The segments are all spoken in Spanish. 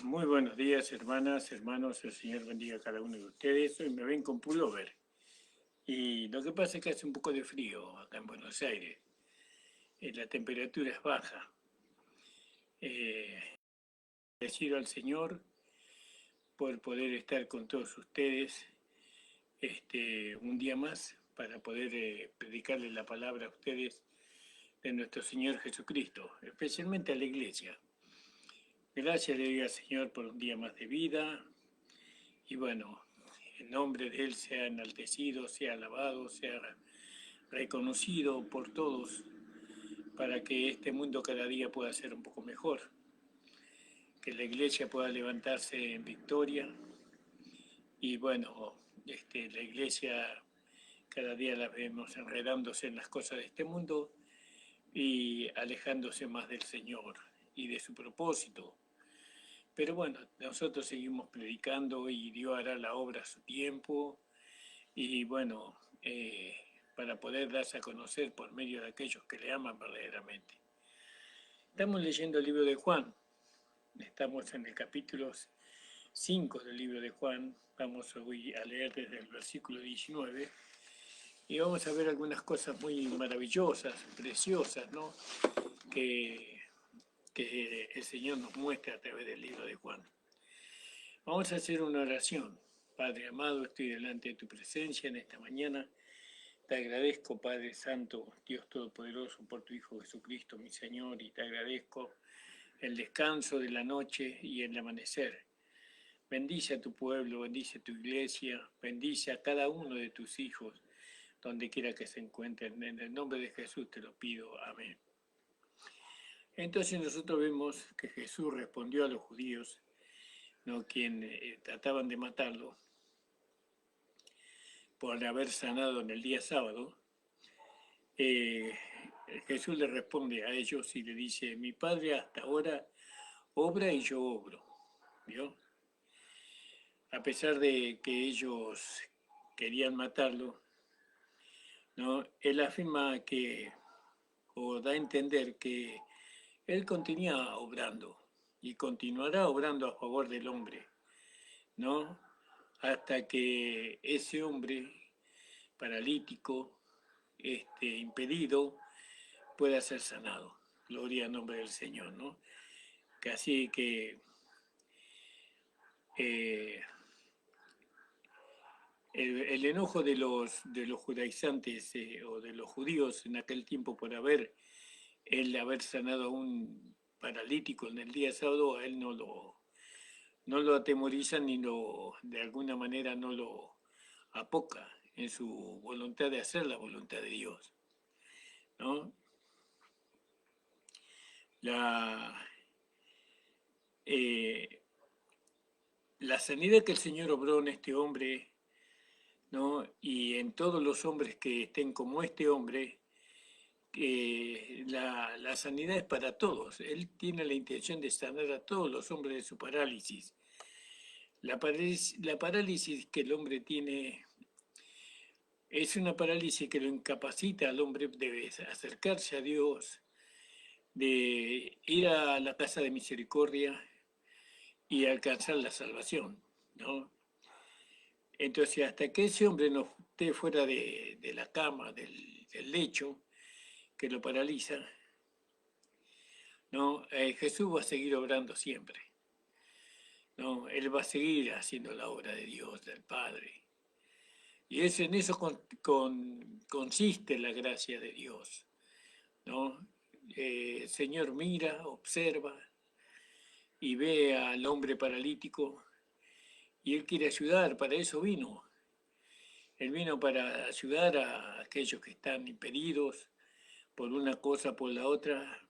Muy buenos días, hermanas, hermanos. El Señor bendiga a cada uno de ustedes. Hoy me ven con pullover. Y lo que pasa es que hace un poco de frío acá en Buenos Aires. La temperatura es baja. Agradecido al Señor por poder estar con todos ustedes un día más para poder predicarles la palabra a ustedes de nuestro Señor Jesucristo, especialmente a la iglesia. Gracias le doy al Señor por un día más de vida. Y bueno, el nombre de Él sea enaltecido, sea alabado, sea reconocido por todos para que este mundo cada día pueda ser un poco mejor, que la iglesia pueda levantarse en victoria y bueno, la iglesia cada día la vemos enredándose en las cosas de este mundo y alejándose más del Señor y de su propósito. Pero bueno, nosotros seguimos predicando y Dios hará la obra a su tiempo y bueno, para poder darse a conocer por medio de aquellos que le aman verdaderamente. Estamos leyendo el libro de Juan, estamos en el capítulo 5 del libro de Juan, vamos hoy a leer desde el versículo 19 y vamos a ver algunas cosas muy maravillosas, preciosas, ¿no? que el Señor nos muestra a través del libro de Juan. Vamos a hacer una oración. Padre amado, estoy delante de tu presencia en esta mañana. Te agradezco, Padre Santo, Dios Todopoderoso, por tu Hijo Jesucristo, mi Señor, y te agradezco el descanso de la noche y el amanecer. Bendice a tu pueblo, bendice a tu iglesia, bendice a cada uno de tus hijos, donde quiera que se encuentren. En el nombre de Jesús te lo pido. Amén. Entonces nosotros vemos que Jesús respondió a los judíos, ¿no?, quien trataban de matarlo por haber sanado en el día sábado. Jesús le responde a ellos y le dice: mi Padre hasta ahora obra y yo obro. ¿Vio? A pesar de que ellos querían matarlo, ¿no?, él afirma que, o da a entender que él continúa obrando y continuará obrando a favor del hombre, ¿no?, hasta que ese hombre paralítico, impedido, pueda ser sanado. Gloria al nombre del Señor, ¿no? Que así que el enojo de los judaizantes o de los judíos en aquel tiempo por haber sanado a un paralítico en el día sábado, a él no lo atemoriza ni de alguna manera no lo apoca en su voluntad de hacer la voluntad de Dios, ¿no? La sanidad que el Señor obró en este hombre, ¿no?, y en todos los hombres que estén como este hombre, la sanidad es para todos. Él tiene la intención de sanar a todos los hombres de su parálisis. La parálisis que el hombre tiene es una parálisis que lo incapacita al hombre de acercarse a Dios, de ir a la casa de misericordia y alcanzar la salvación, ¿no? Entonces, hasta que ese hombre no esté fuera de la cama, del lecho que lo paraliza, ¿no?, Jesús va a seguir obrando siempre, ¿no? Él va a seguir haciendo la obra de Dios, del Padre. Y en eso consiste la gracia de Dios, ¿no? El Señor mira, observa y ve al hombre paralítico y Él quiere ayudar, para eso vino. Él vino para ayudar a aquellos que están impedidos por una cosa, por la otra,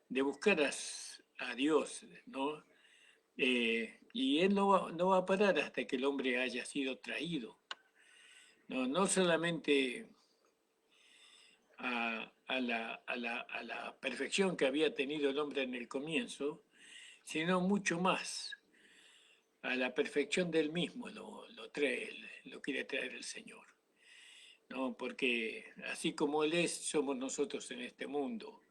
de buscar a Dios, ¿no? Y Él no va a parar hasta que el hombre haya sido traído. No solamente a la perfección que había tenido el hombre en el comienzo, sino mucho más, a la perfección del mismo lo quiere traer el Señor, ¿no? Porque así como Él es, somos nosotros en este mundo.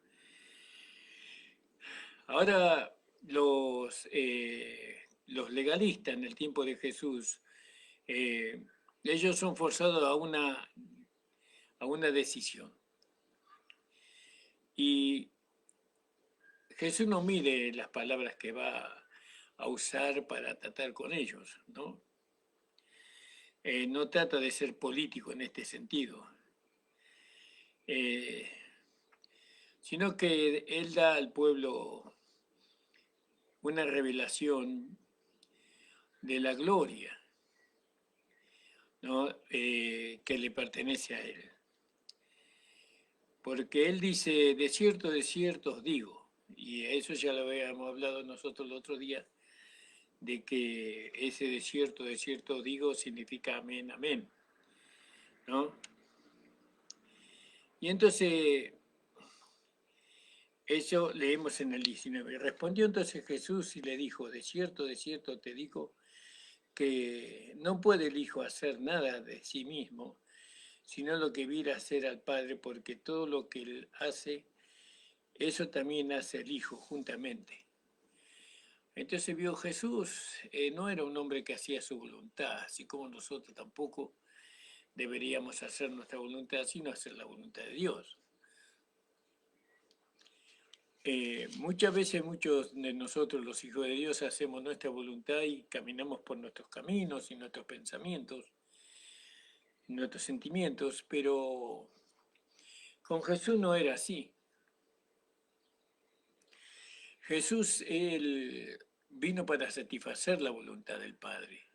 Ahora los los legalistas en el tiempo de Jesús, eh, ellos son forzados a una decisión. Y Jesús no mide las palabras que va a usar para tratar con ellos, ¿no? No trata de ser político en este sentido, eh, sino que él da al pueblo una revelación de la gloria, ¿no? Que le pertenece a él. Porque él dice, de cierto os digo, y eso ya lo habíamos hablado nosotros el otro día, de que ese de cierto os digo significa amén, amén, ¿no? Y entonces, eso leemos en el 19. Respondió entonces Jesús y le dijo, de cierto te digo, que no puede el Hijo hacer nada de sí mismo, sino lo que viera hacer al Padre, porque todo lo que él hace, eso también hace el Hijo juntamente. Entonces vio Jesús, no era un hombre que hacía su voluntad, así como nosotros tampoco deberíamos hacer nuestra voluntad, sino hacer la voluntad de Dios. Muchas veces muchos de nosotros, los hijos de Dios, hacemos nuestra voluntad y caminamos por nuestros caminos y nuestros pensamientos, nuestros sentimientos, pero con Jesús no era así. Jesús, él vino para satisfacer la voluntad del Padre.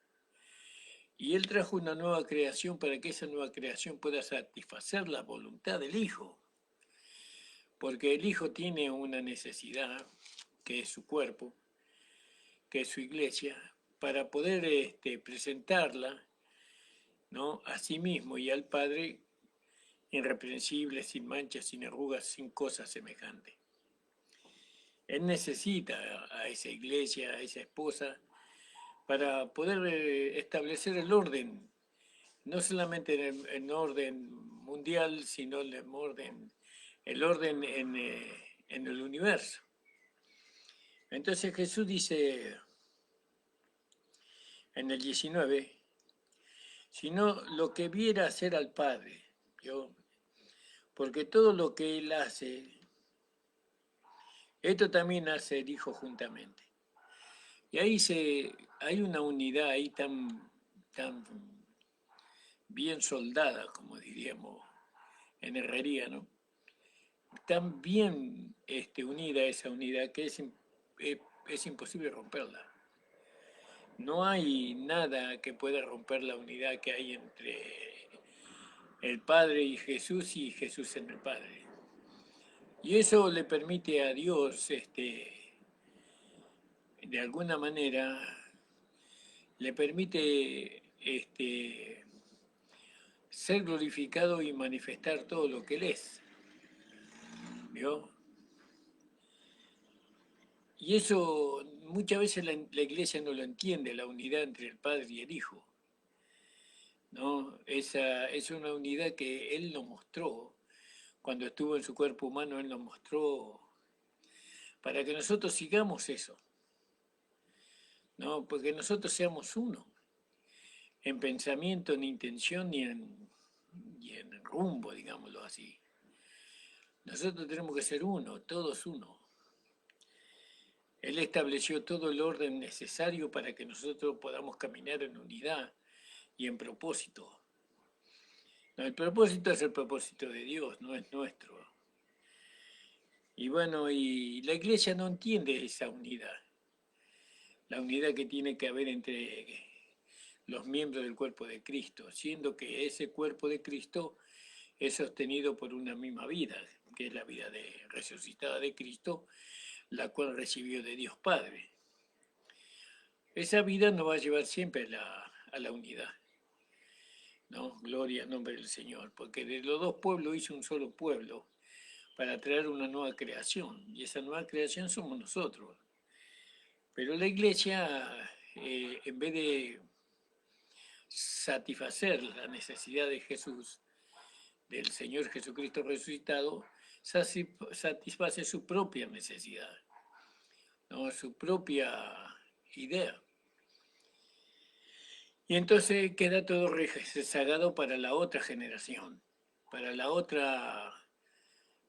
Y él trajo una nueva creación para que esa nueva creación pueda satisfacer la voluntad del Hijo. Porque el Hijo tiene una necesidad, que es su cuerpo, que es su iglesia, para poder presentarla, ¿no?, a sí mismo y al Padre irreprensible, sin manchas, sin arrugas, sin cosas semejantes. Él necesita a esa iglesia, a esa esposa, para poder establecer el orden, no solamente en orden mundial, sino el orden en el universo. Entonces Jesús dice en el 19, sino lo que viera hacer al Padre, ¿yo? Porque todo lo que Él hace, esto también hace el Hijo juntamente. Y ahí hay una unidad ahí tan bien soldada, como diríamos en herrería, ¿no? Tan bien unida esa unidad que es imposible romperla. No hay nada que pueda romper la unidad que hay entre el Padre y Jesús en el Padre. Y eso le permite a Dios, de alguna manera, le permite ser glorificado y manifestar todo lo que Él es. ¿Vio? Y eso muchas veces la Iglesia no lo entiende, la unidad entre el Padre y el Hijo, ¿no? Esa es una unidad que Él nos mostró. Cuando estuvo en su cuerpo humano, Él nos mostró para que nosotros sigamos eso, ¿no? Porque nosotros seamos uno, en pensamiento, en intención y en rumbo, digámoslo así. Nosotros tenemos que ser uno, todos uno. Él estableció todo el orden necesario para que nosotros podamos caminar en unidad y en propósito. No, el propósito es el propósito de Dios, no es nuestro. Y bueno, y la Iglesia no entiende esa unidad, la unidad que tiene que haber entre los miembros del cuerpo de Cristo, siendo que ese cuerpo de Cristo es sostenido por una misma vida, que es la vida resucitada de Cristo, la cual recibió de Dios Padre. Esa vida nos va a llevar siempre a la unidad, ¿no? Gloria al nombre del Señor, porque de los dos pueblos hizo un solo pueblo para traer una nueva creación, y esa nueva creación somos nosotros. Pero la Iglesia, en vez de satisfacer la necesidad de Jesús, del Señor Jesucristo resucitado, satisface su propia necesidad, ¿no?, su propia idea. Y entonces queda todo rezagado para la otra generación, para la otra,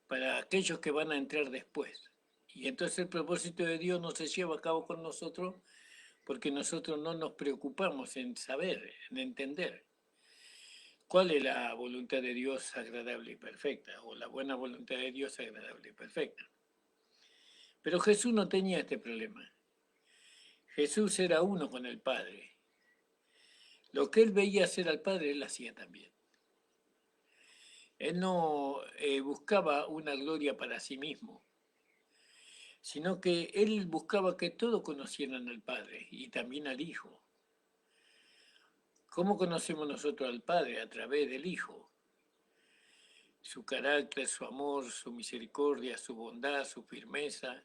para aquellos que van a entrar después. Y entonces el propósito de Dios no se lleva a cabo con nosotros porque nosotros no nos preocupamos en saber, en entender cuál es la voluntad de Dios agradable y perfecta, o la buena voluntad de Dios agradable y perfecta. Pero Jesús no tenía este problema. Jesús era uno con el Padre. Lo que él veía hacer al Padre, él hacía también. Él no buscaba una gloria para sí mismo, sino que él buscaba que todos conocieran al Padre y también al Hijo. ¿Cómo conocemos nosotros al Padre? A través del Hijo. Su carácter, su amor, su misericordia, su bondad, su firmeza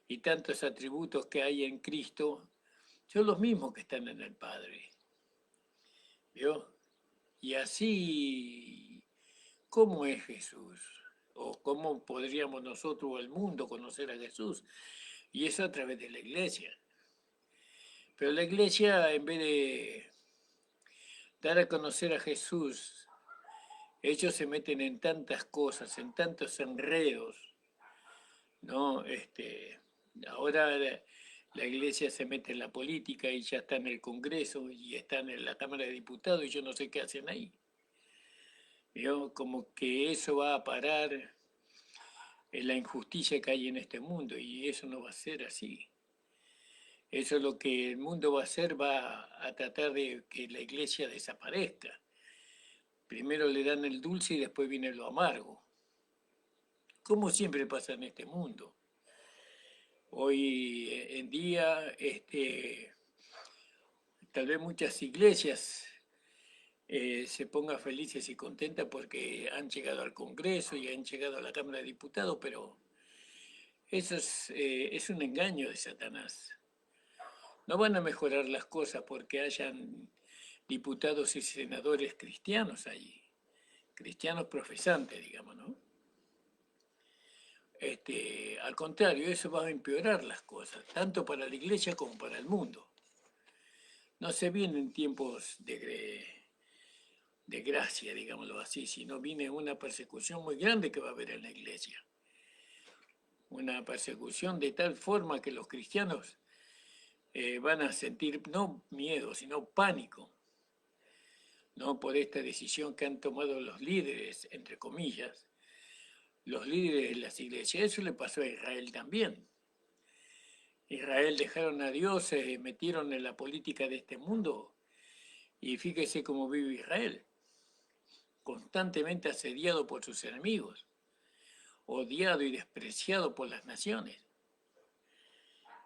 y tantos atributos que hay en Cristo son los mismos que están en el Padre. ¿Vio? Y así, ¿cómo es Jesús? ¿O cómo podríamos nosotros o el mundo conocer a Jesús? Y eso a través de la iglesia. Pero la iglesia, en vez de dar a conocer a Jesús, ellos se meten en tantas cosas, en tantos enredos, ¿no? Ahora la iglesia se mete en la política y ya está en el Congreso y están en la Cámara de Diputados y yo no sé qué hacen ahí. ¿Vio? Como que eso va a parar en la injusticia que hay en este mundo y eso no va a ser así. Eso es lo que el mundo va a hacer, va a tratar de que la iglesia desaparezca. Primero le dan el dulce y después viene lo amargo. Como siempre pasa en este mundo. Hoy en día, tal vez muchas iglesias se pongan felices y contentas porque han llegado al Congreso y han llegado a la Cámara de Diputados, pero eso es un engaño de Satanás. No van a mejorar las cosas porque hayan diputados y senadores cristianos allí, cristianos profesantes, digamos, ¿no? Al contrario, eso va a empeorar las cosas, tanto para la iglesia como para el mundo. No se vienen tiempos de gracia, digámoslo así, sino viene una persecución muy grande que va a haber en la iglesia. Una persecución de tal forma que los cristianos van a sentir no miedo, sino pánico, ¿no? Por esta decisión que han tomado los líderes, entre comillas, los líderes de las iglesias. Eso le pasó a Israel también. Israel dejaron a Dios, se metieron en la política de este mundo y fíjese cómo vive Israel, constantemente asediado por sus enemigos, odiado y despreciado por las naciones.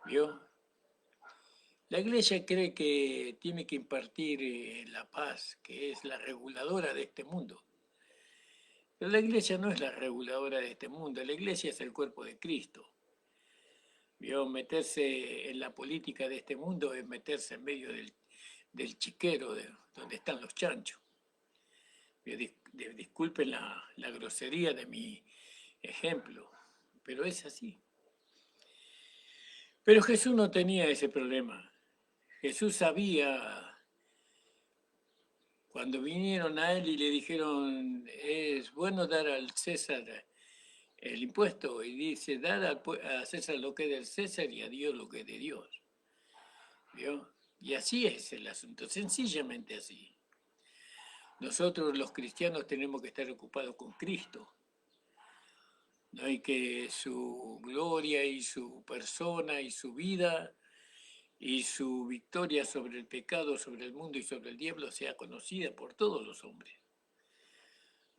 ¿Vio? La iglesia cree que tiene que impartir la paz, que es la reguladora de este mundo. Pero la iglesia no es la reguladora de este mundo, la iglesia es el cuerpo de Cristo. ¿Vio? Meterse en la política de este mundo es meterse en medio del chiquero, donde están los chanchos. Disculpen la grosería de mi ejemplo, pero es así. Pero Jesús no tenía ese problema. Jesús sabía, cuando vinieron a él y le dijeron, es bueno dar al César el impuesto, y dice, dar a César lo que es del César y a Dios lo que es de Dios. ¿Vio? Y así es el asunto, sencillamente así. Nosotros los cristianos tenemos que estar ocupados con Cristo, ¿no? Y que su gloria y su persona y su vida y su victoria sobre el pecado, sobre el mundo y sobre el diablo sea conocida por todos los hombres.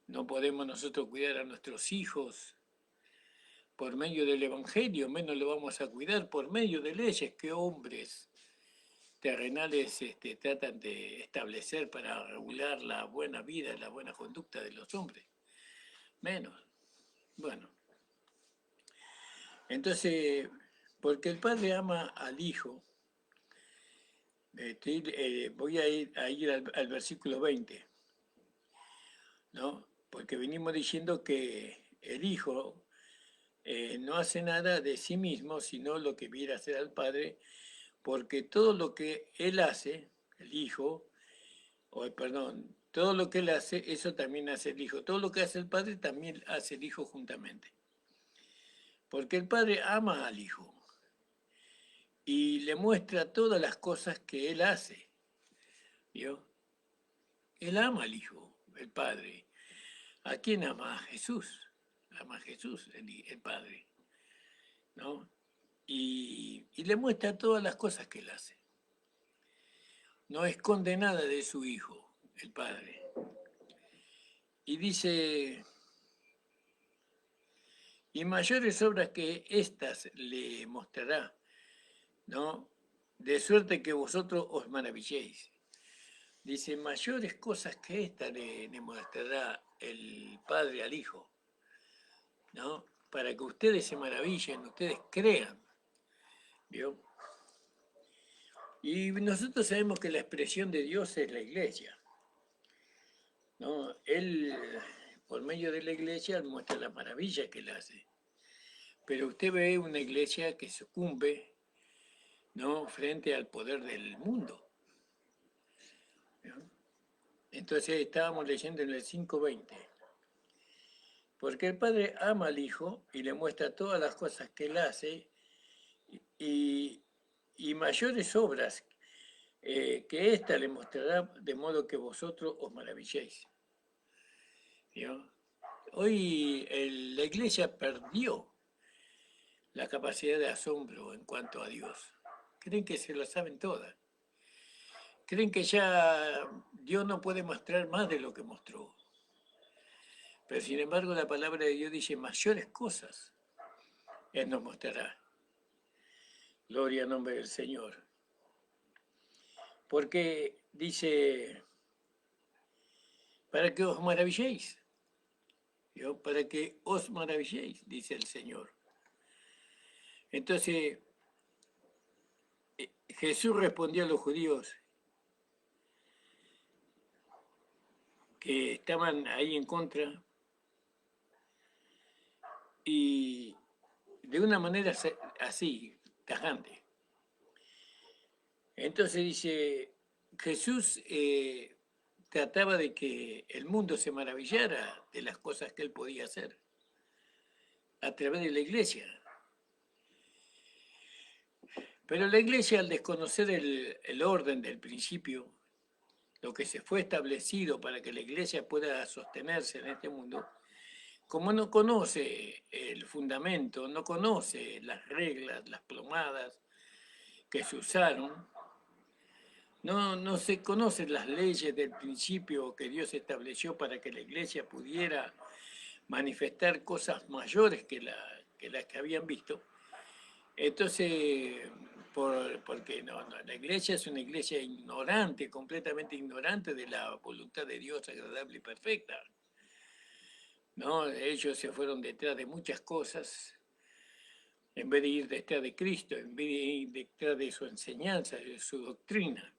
No podemos nosotros cuidar a nuestros hijos por medio del Evangelio, menos lo vamos a cuidar por medio de leyes que hombres terrenales tratan de establecer para regular la buena vida, la buena conducta de los hombres. Menos. Bueno, entonces, porque el Padre ama al Hijo, voy a ir al versículo 20, ¿no? Porque venimos diciendo que el Hijo no hace nada de sí mismo, sino lo que viene a hacer al Padre, porque todo lo que Él hace, el Hijo, perdón, todo lo que Él hace, eso también hace el Hijo. Todo lo que hace el Padre también hace el Hijo juntamente. Porque el Padre ama al Hijo y le muestra todas las cosas que Él hace. ¿Vio? Él ama al Hijo, el Padre. ¿A quién ama? A Jesús. Ama a Jesús, el Padre. ¿No? Y le muestra todas las cosas que Él hace. No esconde nada de su Hijo, el Padre. Y dice, y mayores obras que estas le mostrará, ¿no? De suerte que vosotros os maravilléis. Dice, mayores cosas que estas le mostrará el Padre al Hijo, ¿no? Para que ustedes se maravillen, ustedes crean, ¿vio? Y nosotros sabemos que la expresión de Dios es la iglesia, ¿no? Él, por medio de la iglesia, muestra la maravilla que Él hace. Pero usted ve una iglesia que sucumbe, ¿no? Frente al poder del mundo, ¿no? Entonces estábamos leyendo en el 5:20. Porque el Padre ama al Hijo y le muestra todas las cosas que Él hace y, y mayores obras que ésta le mostrará, de modo que vosotros os maravilléis. ¿Vio? Hoy la iglesia perdió la capacidad de asombro en cuanto a Dios. Creen que se lo saben todas. Creen que ya Dios no puede mostrar más de lo que mostró. Pero sin embargo la palabra de Dios dice mayores cosas Él nos mostrará. Gloria al nombre del Señor. Porque dice, para que os maravilléis. ¿Yo? Para que os maravilléis, dice el Señor. Entonces, Jesús respondió a los judíos que estaban ahí en contra y de una manera así, tajante. Entonces dice, Jesús trataba de que el mundo se maravillara de las cosas que él podía hacer a través de la iglesia. Pero la iglesia, al desconocer el orden del principio, lo que se fue establecido para que la iglesia pueda sostenerse en este mundo, como no conoce el fundamento, no conoce las reglas, las plomadas que se usaron, no se conocen las leyes del principio que Dios estableció para que la iglesia pudiera manifestar cosas mayores que las que habían visto. Entonces, porque la iglesia es una iglesia ignorante, completamente ignorante de la voluntad de Dios agradable y perfecta, ¿no? Ellos se fueron detrás de muchas cosas, en vez de ir detrás de Cristo, en vez de ir detrás de su enseñanza, de su doctrina.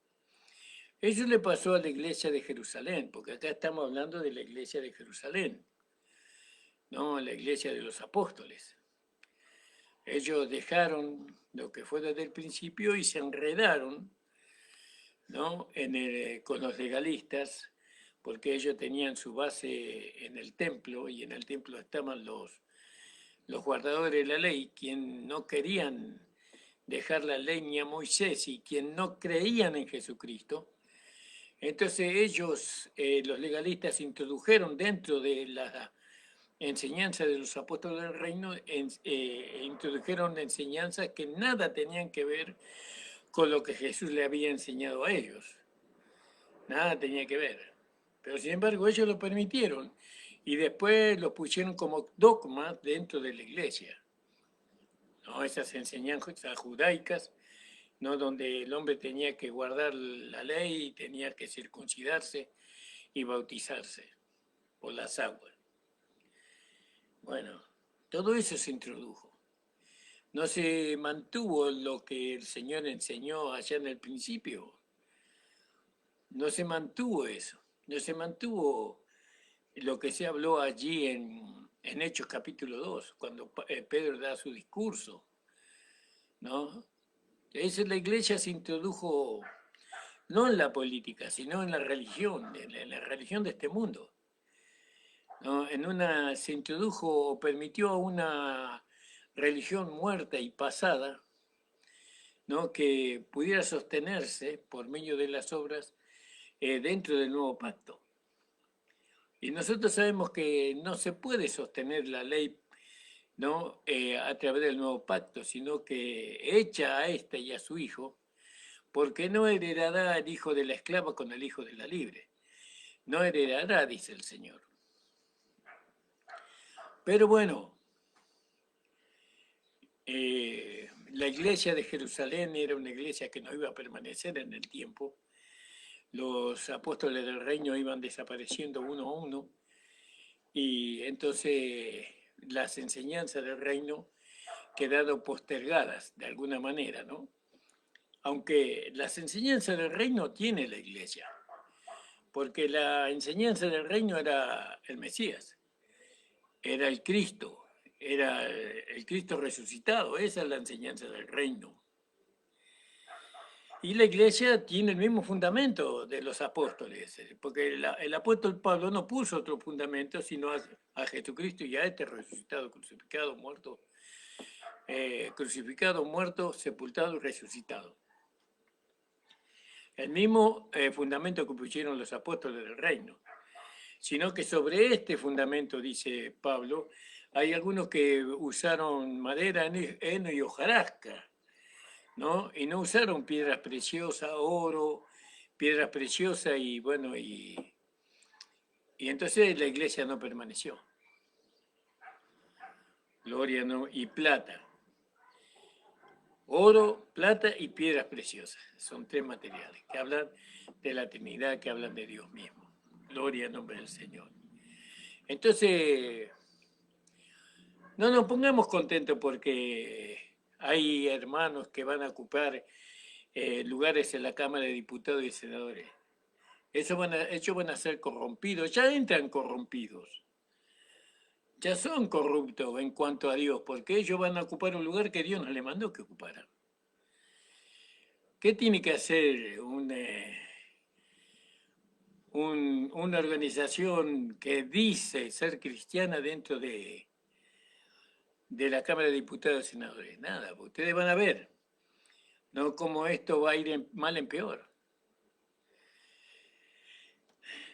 Eso le pasó a la iglesia de Jerusalén, porque acá estamos hablando de la iglesia de Jerusalén, no la iglesia de los apóstoles. Ellos dejaron lo que fue desde el principio y se enredaron, ¿no? Con los legalistas, porque ellos tenían su base en el templo y en el templo estaban los guardadores de la ley, quien no querían dejar la ley ni a Moisés y quien no creían en Jesucristo. Entonces ellos, los legalistas, introdujeron dentro de la enseñanza de los apóstoles del reino, introdujeron enseñanzas que nada tenían que ver con lo que Jesús le había enseñado a ellos. Nada tenía que ver. Pero sin embargo ellos lo permitieron y después lo pusieron como dogma dentro de la iglesia, ¿no? Esas enseñanzas judaicas, ¿no? Donde el hombre tenía que guardar la ley, tenía que circuncidarse y bautizarse por las aguas. Bueno, todo eso se introdujo. No se mantuvo lo que el Señor enseñó allá en el principio. No se mantuvo eso. No se mantuvo lo que se habló allí en Hechos capítulo 2, cuando Pedro da su discurso, ¿no? Esa la iglesia se introdujo no en la política, sino en la religión, en la religión de este mundo. ¿No? Se introdujo o permitió una religión muerta y pasada, ¿no? Que pudiera sostenerse por medio de las obras dentro del nuevo pacto. Y nosotros sabemos que no se puede sostener la ley, ¿no? A través del nuevo pacto, sino que echa a ésta y a su hijo, porque no heredará el hijo de la esclava con el hijo de la libre. No heredará, dice el Señor. Pero bueno, la iglesia de Jerusalén era una iglesia que no iba a permanecer en el tiempo. Los apóstoles del reino iban desapareciendo uno a uno y entonces las enseñanzas del reino quedaron postergadas de alguna manera, ¿no? Aunque las enseñanzas del reino tiene la iglesia, porque la enseñanza del reino era el Mesías, era el Cristo, era el Cristo resucitado, esa es la enseñanza del reino. Y la iglesia tiene el mismo fundamento de los apóstoles, porque el apóstol Pablo no puso otro fundamento sino a Jesucristo y a este resucitado, crucificado, muerto, sepultado y resucitado. El mismo fundamento que pusieron los apóstoles del reino, sino que sobre este fundamento, dice Pablo, hay algunos que usaron madera, heno y hojarasca, ¿no? Y no usaron piedras preciosas, oro, piedras preciosas y bueno, y entonces la iglesia no permaneció. Gloria no, y plata. Oro, plata y piedras preciosas. Son tres materiales que hablan de la Trinidad, que hablan de Dios mismo. Gloria en nombre del Señor. Entonces, no nos pongamos contentos porque hay hermanos que van a ocupar lugares en la Cámara de Diputados y Senadores. Ellos van a ser corrompidos, ya entran corrompidos, ya son corruptos en cuanto a Dios, porque ellos van a ocupar un lugar que Dios no les mandó que ocuparan. ¿Qué tiene que hacer una organización que dice ser cristiana dentro de la Cámara de Diputados y Senadores? Nada, ustedes van a ver, ¿no? Cómo esto va a ir mal en peor.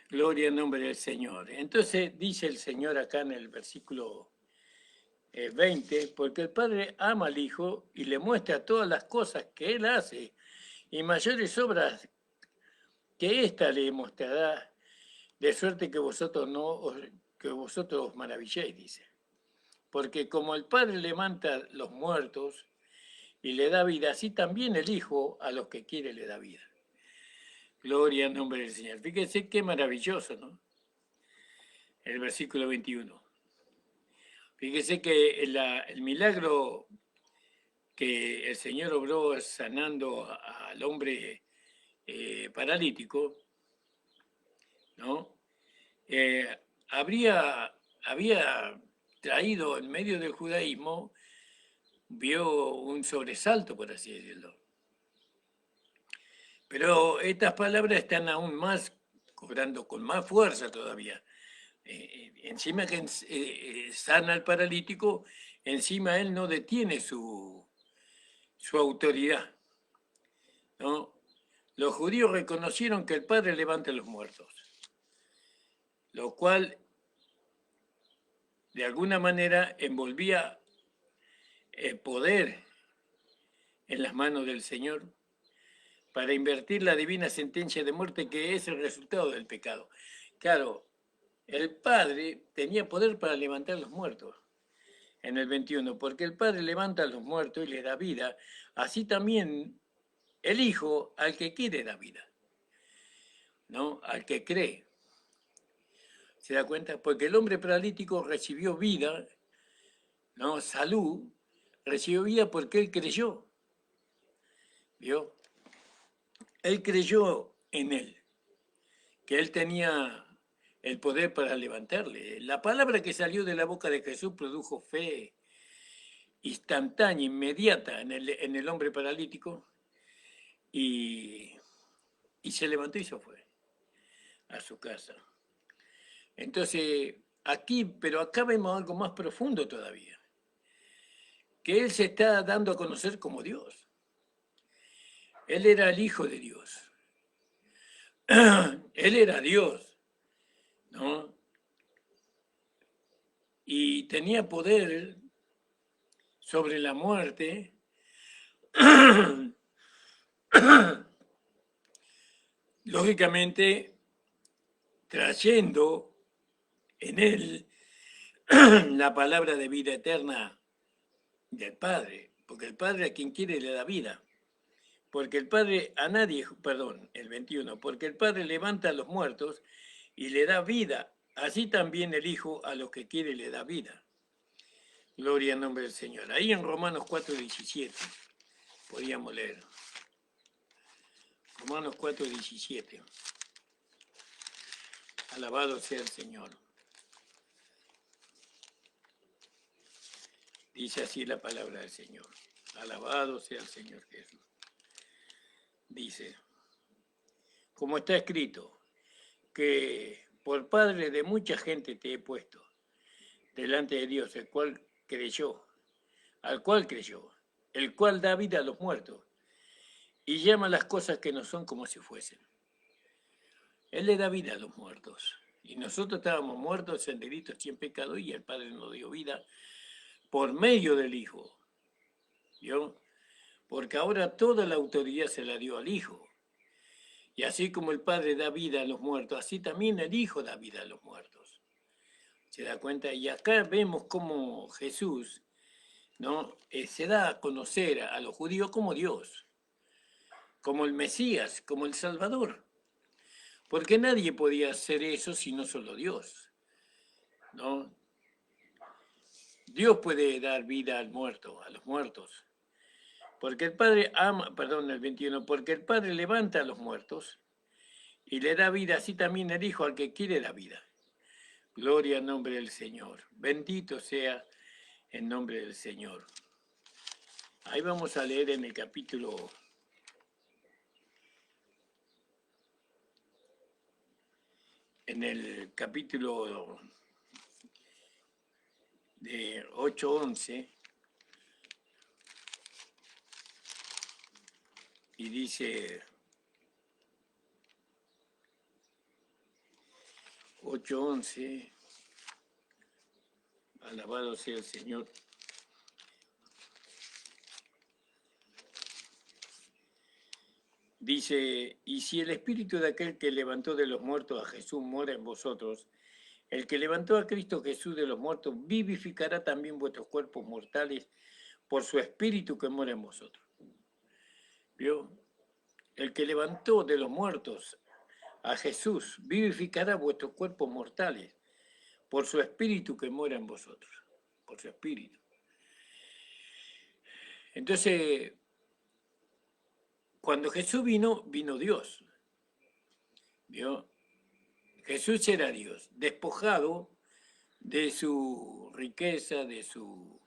Gloria en nombre del Señor. Entonces dice el Señor acá en el versículo 20, porque el Padre ama al Hijo y le muestra todas las cosas que Él hace y mayores obras que ésta le mostrará, de suerte que vosotros os maravilléis, dice. Porque como el Padre levanta los muertos y le da vida, así también el Hijo a los que quiere le da vida. Gloria en nombre del Señor. Fíjense qué maravilloso, ¿no? El versículo 21. Fíjese que el milagro que el Señor obró sanando al hombre paralítico, ¿no? Había traído en medio del judaísmo, vio un sobresalto, por así decirlo. Pero estas palabras están aún más, cobrando con más fuerza todavía. Encima que sana al paralítico, encima él no detiene su autoridad, ¿no? Los judíos reconocieron que el Padre levanta a los muertos, lo cual de alguna manera envolvía el poder en las manos del Señor para invertir la divina sentencia de muerte que es el resultado del pecado. Claro, el Padre tenía poder para levantar a los muertos en el 21, porque el Padre levanta a los muertos y le da vida, así también el Hijo al que quiere da vida, ¿no? Al que cree. ¿Se da cuenta? Porque el hombre paralítico recibió vida, ¿no? Salud, recibió vida porque él creyó. ¿Vio? Él creyó en él, que él tenía el poder para levantarle. La palabra que salió de la boca de Jesús produjo fe instantánea, inmediata en el hombre paralítico y Y se levantó y se fue a su casa. Entonces, pero acá vemos algo más profundo todavía, que él se está dando a conocer como Dios. Él era el Hijo de Dios. Él era Dios, ¿no? Y tenía poder sobre la muerte, lógicamente trayendo en él la palabra de vida eterna del Padre, porque el Padre a quien quiere le da vida. Porque el Padre a nadie, perdón, el 21, porque el Padre levanta a los muertos y le da vida, así también el Hijo a los que quiere le da vida. Gloria al nombre del Señor. Ahí en Romanos 4:17 podríamos leer. Romanos 4:17. Alabado sea el Señor. Dice así la palabra del Señor. Alabado sea el Señor Jesús. Dice, como está escrito, que por padre de mucha gente te he puesto delante de Dios, al cual creyó, el cual da vida a los muertos y llama las cosas que no son como si fuesen. Él le da vida a los muertos. Y nosotros estábamos muertos en delitos y en pecado, y el Padre nos dio vida por medio del Hijo. ¿Vio? Porque ahora toda la autoridad se la dio al Hijo. Y así como el Padre da vida a los muertos, así también el Hijo da vida a los muertos. ¿Se da cuenta? Y acá vemos cómo Jesús, ¿no? Se da a conocer a los judíos como Dios, como el Mesías, como el Salvador. Porque nadie podía hacer eso sino solo Dios, ¿no? Dios puede dar vida al muerto, a los muertos. Porque el Padre ama, perdón, el 21, porque el Padre levanta a los muertos y le da vida, así también el Hijo al que quiere la vida. Gloria al nombre del Señor. Bendito sea el nombre del Señor. Ahí vamos a leer en el capítulo de 8:11, y dice 8:11, alabado sea el Señor. Dice, y si el espíritu de aquel que levantó de los muertos a Jesús mora en vosotros, el que levantó a Cristo Jesús de los muertos vivificará también vuestros cuerpos mortales por su espíritu que mora en vosotros. ¿Vio? El que levantó de los muertos a Jesús vivificará vuestros cuerpos mortales por su espíritu que mora en vosotros. Por su espíritu. Entonces, cuando Jesús vino Dios. ¿Vio? Jesús era Dios, despojado de su riqueza, de su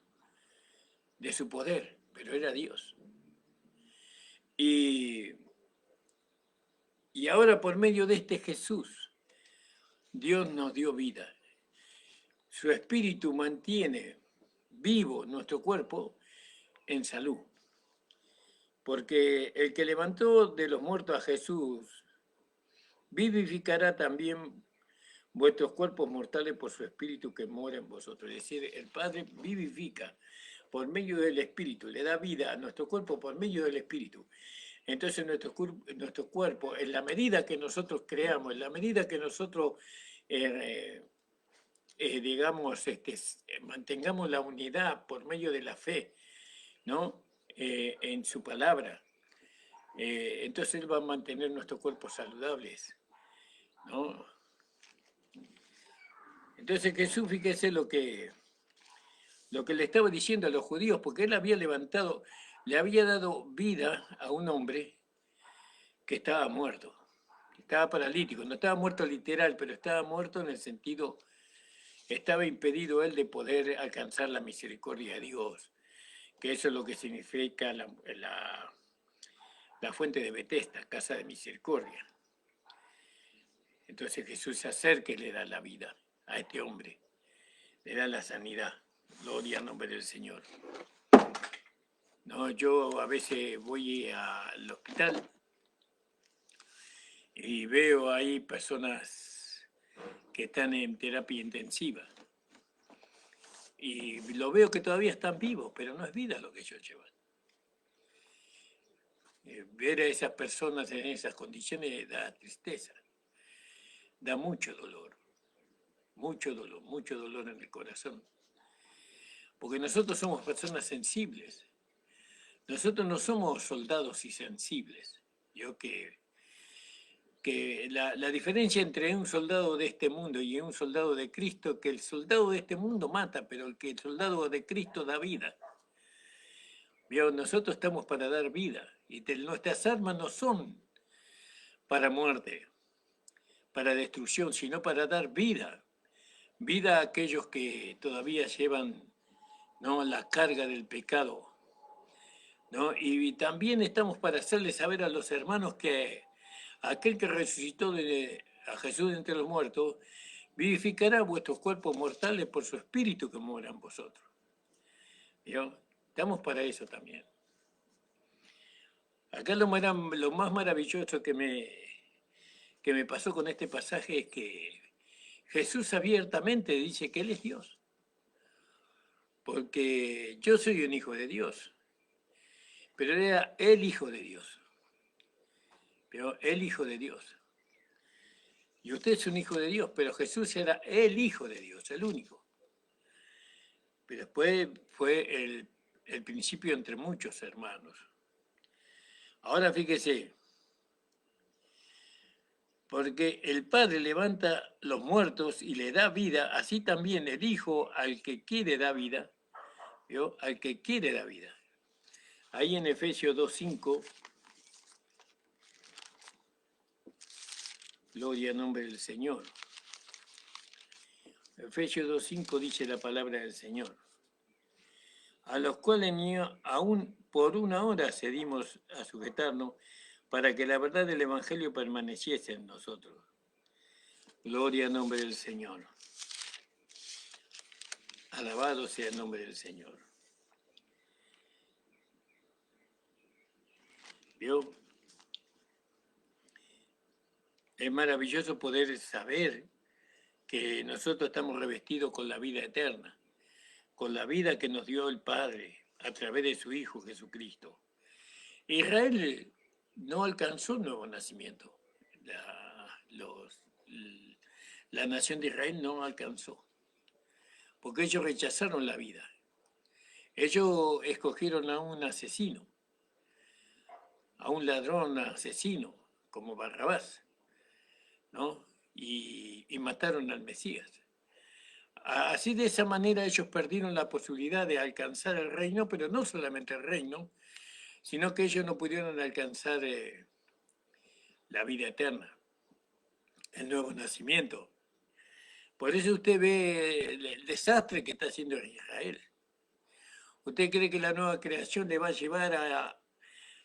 poder, pero era Dios. Y ahora por medio de este Jesús, Dios nos dio vida. Su espíritu mantiene vivo nuestro cuerpo en salud. Porque el que levantó de los muertos a Jesús vivificará también vuestros cuerpos mortales por su espíritu que mora en vosotros. Es decir, el Padre vivifica por medio del espíritu, le da vida a nuestro cuerpo por medio del espíritu. Entonces nuestro cuerpo, en la medida que nosotros creamos, en la medida que nosotros, digamos, mantengamos la unidad por medio de la fe, ¿no? En su palabra, entonces Él va a mantener nuestros cuerpos saludables, ¿no? Entonces Jesús, fíjese lo que le estaba diciendo a los judíos, porque Él había levantado, le había dado vida a un hombre que estaba muerto, que estaba paralítico, no estaba muerto literal, pero estaba muerto en el sentido, estaba impedido él de poder alcanzar la misericordia de Dios, que eso es lo que significa la fuente de Betesda, casa de misericordia. Entonces Jesús se acerca y le da la vida a este hombre, le da la sanidad. Gloria al nombre del Señor. No, yo a veces voy al hospital y veo ahí personas que están en terapia intensiva. Y lo veo que todavía están vivos, pero no es vida lo que ellos llevan. Ver a esas personas en esas condiciones da tristeza, da mucho dolor en el corazón. Porque nosotros somos personas sensibles. Nosotros no somos soldados insensibles. Yo que la diferencia entre un soldado de este mundo y un soldado de Cristo es que el soldado de este mundo mata, pero el soldado de Cristo da vida. ¿Vio? Nosotros estamos para dar vida y nuestras armas no son para muerte, para destrucción, sino para dar vida. Vida a aquellos que todavía llevan, ¿no?, la carga del pecado, ¿no? Y también estamos para hacerles saber a los hermanos que aquel que resucitó a Jesús de entre los muertos vivificará vuestros cuerpos mortales por su espíritu que mora en vosotros. ¿Vio? Estamos para eso también. Acá lo más maravilloso que me pasó con este pasaje es que Jesús abiertamente dice que Él es Dios. Porque yo soy un hijo de Dios, pero era el hijo de Dios. Pero el hijo de Dios. Y usted es un hijo de Dios, pero Jesús era el hijo de Dios, el único. Pero después fue el principio entre muchos hermanos. Ahora fíjese, porque el Padre levanta los muertos y le da vida, así también el Hijo al que quiere da vida, ¿vio? Al que quiere da vida. Ahí en Efesios 2:5, gloria al nombre del Señor. Efesios 2:5 dice la palabra del Señor. A los cuales ni aún por una hora cedimos a sujetarnos para que la verdad del Evangelio permaneciese en nosotros. Gloria al nombre del Señor. Alabado sea el nombre del Señor. ¿Vio? Es maravilloso poder saber que nosotros estamos revestidos con la vida eterna, con la vida que nos dio el Padre a través de su Hijo Jesucristo. Israel no alcanzó un nuevo nacimiento. La nación de Israel no alcanzó, porque ellos rechazaron la vida. Ellos escogieron a un asesino, a un ladrón asesino, como Barrabás, ¿no? Y mataron al Mesías. Así, de esa manera, ellos perdieron la posibilidad de alcanzar el reino, pero no solamente el reino, sino que ellos no pudieron alcanzar la vida eterna, el nuevo nacimiento. Por eso usted ve el desastre que está haciendo Israel. ¿Usted cree que la nueva creación le va a llevar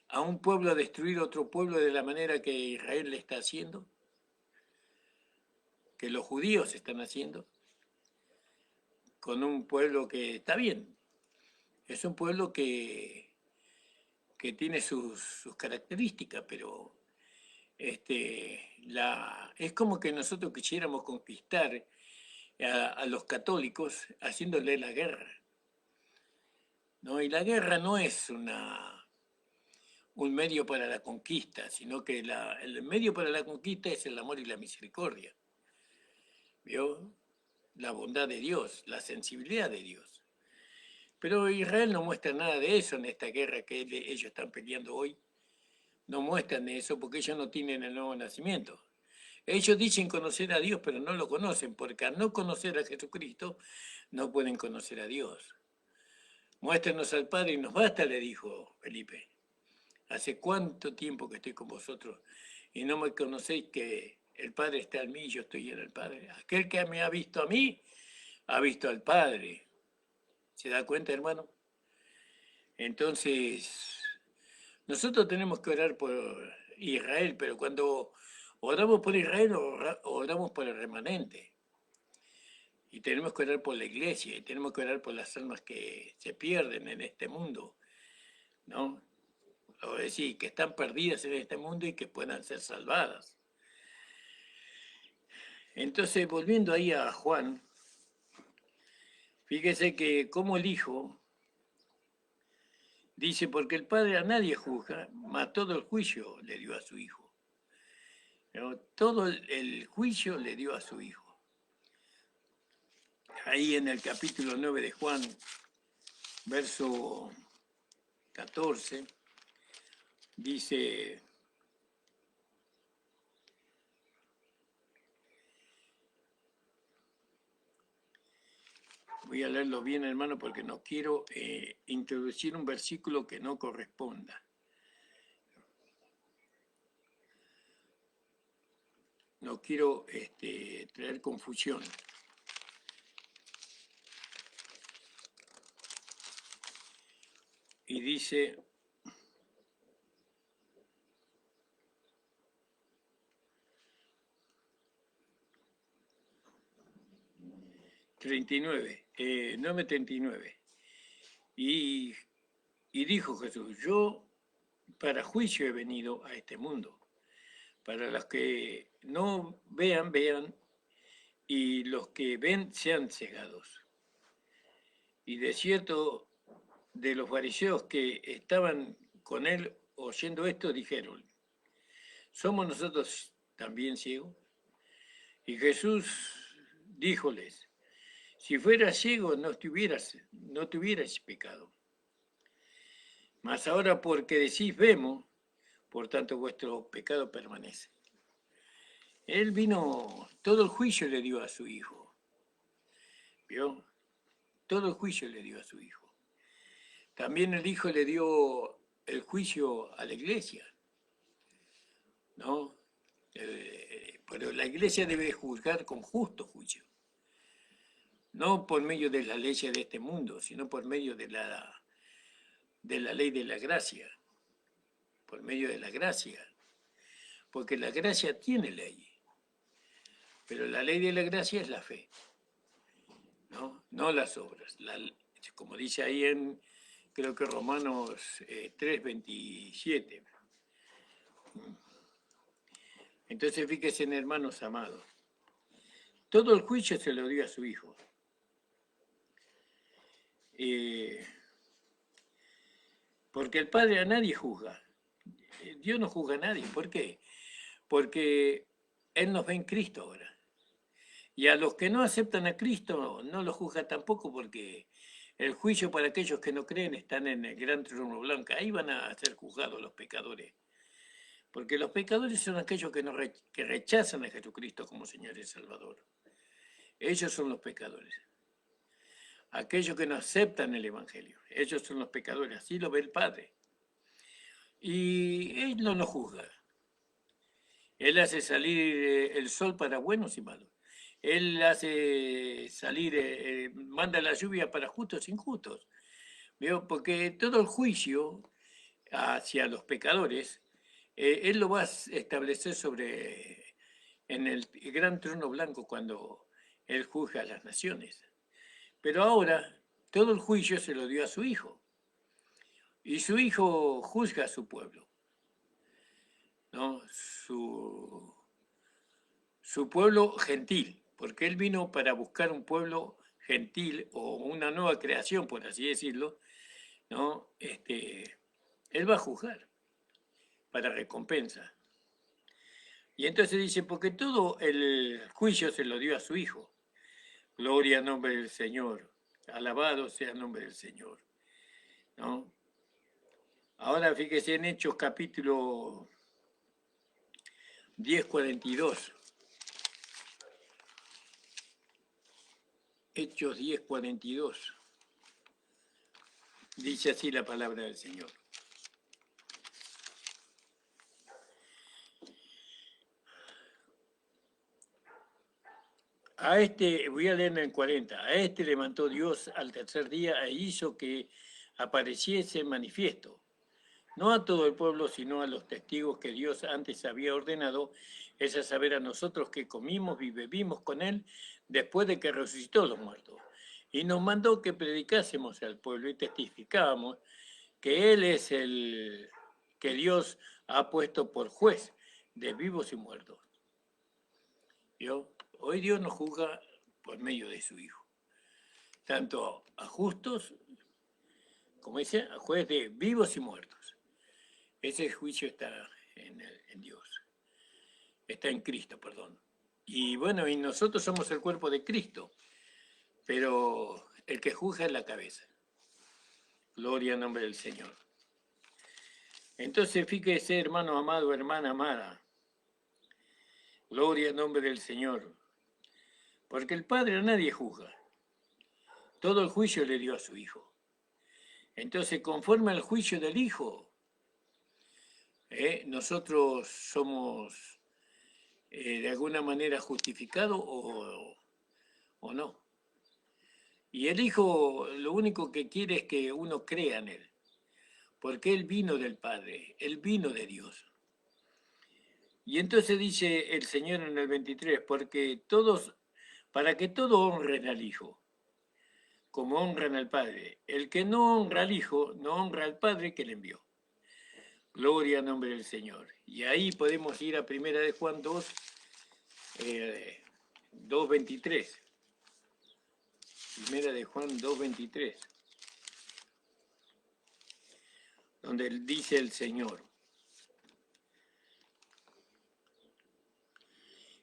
a un pueblo a destruir otro pueblo de la manera que Israel le está haciendo? Que los judíos están haciendo con un pueblo que está bien. Es un pueblo que tiene sus características, pero es como que nosotros quisiéramos conquistar a los católicos haciéndole la guerra, ¿no? Y la guerra no es un medio para la conquista, sino que el medio para la conquista es el amor y la misericordia. ¿Vio? La bondad de Dios, la sensibilidad de Dios. Pero Israel no muestra nada de eso en esta guerra que ellos están peleando hoy. No muestran eso porque ellos no tienen el nuevo nacimiento. Ellos dicen conocer a Dios, pero no lo conocen, porque al no conocer a Jesucristo, no pueden conocer a Dios. Muéstrenos al Padre y nos basta, le dijo Felipe. ¿Hace cuánto tiempo que estoy con vosotros y no me conocéis que el Padre está en mí y yo estoy en el Padre? Aquel que me ha visto a mí, ha visto al Padre. ¿Se da cuenta, hermano? Entonces, Nosotros tenemos que orar por Israel, pero cuando oramos por Israel, oramos por el remanente. Y tenemos que orar por la iglesia, y tenemos que orar por las almas que se pierden en este mundo, ¿no? O decir, que están perdidas en este mundo y que puedan ser salvadas. Entonces, volviendo ahí a Juan, fíjese que como el Hijo dice, porque el Padre a nadie juzga, mas todo el juicio le dio a su Hijo. ¿No? Todo el juicio le dio a su Hijo. Ahí en el capítulo 9 de Juan, verso 14, dice: voy a leerlo bien, hermano, porque no quiero introducir un versículo que no corresponda. No quiero traer confusión. Y dice: ...39, 9:39. Y dijo Jesús: yo para juicio he venido a este mundo, para los que no vean, vean, y los que ven sean cegados. Y de cierto, de los fariseos que estaban con él oyendo esto, dijeron: ¿somos nosotros también ciegos? Y Jesús díjoles: si fueras ciego, no tuvieras pecado. Mas ahora, porque decís vemos, por tanto vuestro pecado permanece. Él vino, todo el juicio le dio a su Hijo. ¿Vio? Todo el juicio le dio a su Hijo. También el Hijo le dio el juicio a la iglesia, ¿no? Pero la iglesia debe juzgar con justo juicio. No por medio de la ley de este mundo, sino por medio de la ley de la gracia. Por medio de la gracia. Porque la gracia tiene ley. Pero la ley de la gracia es la fe, no las obras. Como dice ahí en, creo que Romanos 3:27. Entonces fíjense, hermanos amados, todo el juicio se lo dio a su Hijo. Porque el Padre a nadie juzga. Dios no juzga a nadie. ¿Por qué? Porque Él nos ve en Cristo ahora. Y a los que no aceptan a Cristo no los juzga tampoco, porque el juicio para aquellos que no creen están en el gran trono blanco. Ahí van a ser juzgados los pecadores. Porque los pecadores son aquellos que rechazan a Jesucristo como Señor y Salvador. Ellos son los pecadores. Aquellos que no aceptan el Evangelio. Ellos son los pecadores. Así lo ve el Padre. Y Él no nos juzga. Él hace salir el sol para buenos y malos. Él hace salir, manda la lluvia para justos e injustos. ¿Vio? Porque todo el juicio hacia los pecadores, Él lo va a establecer en el gran trono blanco cuando Él juzga a las naciones. Pero ahora todo el juicio se lo dio a su Hijo. Y su Hijo juzga a su pueblo, ¿no? Su pueblo gentil, porque Él vino para buscar un pueblo gentil o una nueva creación, por así decirlo, ¿no? Él va a juzgar para recompensa. Y entonces dice: porque todo el juicio se lo dio a su Hijo. Gloria al nombre del Señor. Alabado sea el nombre del Señor, ¿no? Ahora fíjese en Hechos capítulo 10:42. Hechos 10:42. Dice así la palabra del Señor. Voy a leer en 40, a levantó Dios al tercer día e hizo que apareciese manifiesto, no a todo el pueblo, sino a los testigos que Dios antes había ordenado, es a saber, a nosotros que comimos y bebimos con él después de que resucitó los muertos. Y nos mandó que predicásemos al pueblo y testificábamos que él es el que Dios ha puesto por juez de vivos y muertos. ¿Vio? Hoy Dios nos juzga por medio de su Hijo, tanto a justos, como dice, a juez de vivos y muertos. Ese juicio está en Dios, está en Cristo, perdón. Y bueno, y nosotros somos el cuerpo de Cristo, pero el que juzga es la cabeza. Gloria al nombre del Señor. Entonces, fíjese, hermano amado, hermana amada, gloria al nombre del Señor, porque el Padre a nadie juzga, todo el juicio le dio a su Hijo. Entonces, conforme al juicio del Hijo, nosotros somos de alguna manera justificados o no. Y el Hijo lo único que quiere es que uno crea en Él, porque Él vino del Padre, Él vino de Dios. Y entonces dice el Señor en el 23, para que todos honren al Hijo, como honran al Padre. El que no honra al Hijo, no honra al Padre que le envió. Gloria al nombre del Señor. Y ahí podemos ir a 1 de Juan 2, 2:23. 1 de Juan 2:23. Donde dice el Señor.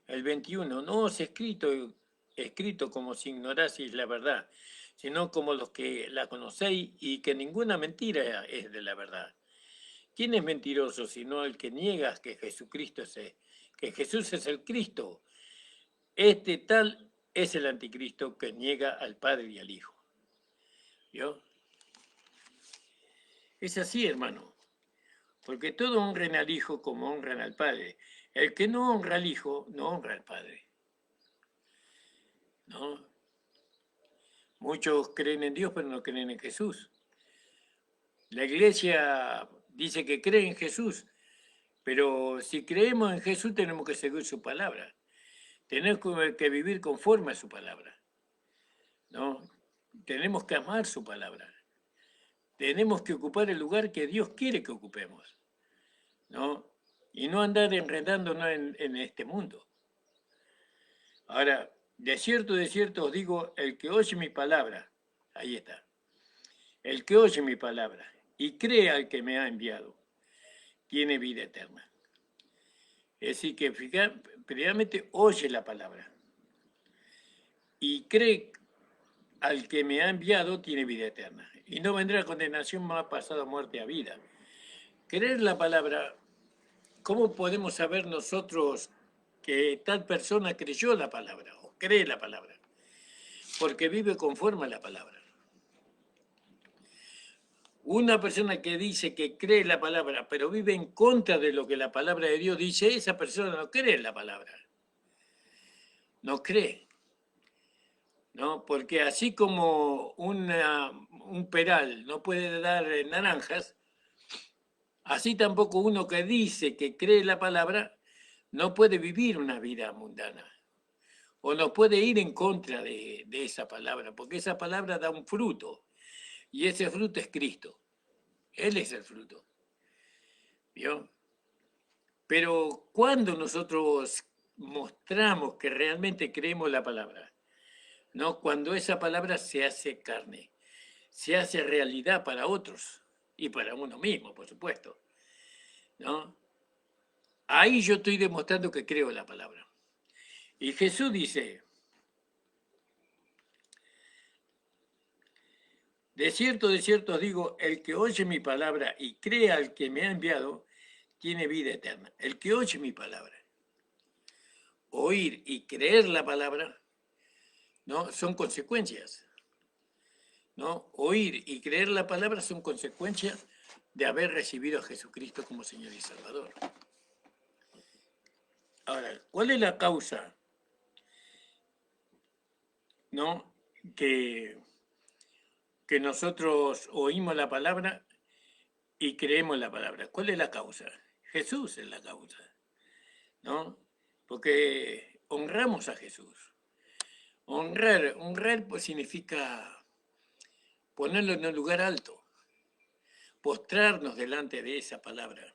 El 21, no os he escrito como si ignoraseis la verdad, sino como los que la conocéis y que ninguna mentira es de la verdad. ¿Quién es mentiroso sino el que niega que que Jesús es el Cristo? Este tal es el anticristo que niega al Padre y al Hijo. ¿Vio? Es así, hermano, porque todos honren al Hijo como honran al Padre. El que no honra al Hijo, no honra al Padre. ¿No? Muchos creen en Dios, pero no creen en Jesús. La iglesia dice que cree en Jesús, pero si creemos en Jesús tenemos que seguir su palabra. Tenemos que vivir conforme a su palabra. ¿No? Tenemos que amar su palabra. Tenemos que ocupar el lugar que Dios quiere que ocupemos. ¿No? Y no andar enredándonos en este mundo. Ahora, de cierto os digo, el que oye mi palabra, ahí está, el que oye mi palabra y cree al que me ha enviado, tiene vida eterna. Es decir, que primeramente oye la palabra y cree al que me ha enviado, tiene vida eterna. Y no vendrá condenación, más pasado muerte a vida. Creer la palabra, ¿cómo podemos saber nosotros que tal persona creyó la palabra o cree la palabra? Porque vive conforme a la palabra. Una persona que dice que cree la palabra, pero vive en contra de lo que la palabra de Dios dice, esa persona no cree en la palabra. No cree. ¿No? Porque así como un peral no puede dar naranjas, así tampoco uno que dice que cree la palabra no puede vivir una vida mundana. O no puede ir en contra de esa palabra, porque esa palabra da un fruto. Y ese fruto es Cristo. Él es el fruto. ¿Vio? Pero cuando nosotros mostramos que realmente creemos la palabra, ¿no? Cuando esa palabra se hace carne, se hace realidad para otros y para uno mismo, por supuesto, ¿no? Ahí yo estoy demostrando que creo la palabra. Y Jesús dice, de cierto os digo, el que oye mi palabra y cree al que me ha enviado, tiene vida eterna. El que oye mi palabra, oír y creer la palabra, ¿no? Son consecuencias. ¿No? Oír y creer la palabra son consecuencias de haber recibido a Jesucristo como Señor y Salvador. Ahora, ¿cuál es la causa? ¿No? Que nosotros oímos la palabra y creemos la palabra. ¿Cuál es la causa? Jesús es la causa, ¿no? Porque honramos a Jesús. Honrar pues significa ponerlo en un lugar alto, postrarnos delante de esa palabra,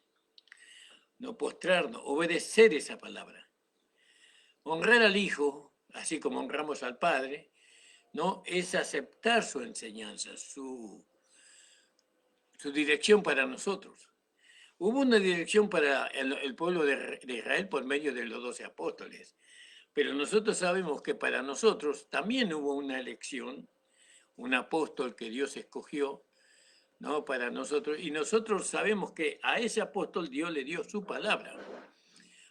no postrarnos, obedecer esa palabra. Honrar al Hijo, así como honramos al Padre, ¿no? Es aceptar su enseñanza, su dirección para nosotros. Hubo una dirección para el pueblo de Israel por medio de los 12 apóstoles, pero nosotros sabemos que para nosotros también hubo una elección, un apóstol que Dios escogió, ¿no? Para nosotros, y nosotros sabemos que a ese apóstol Dios le dio su palabra,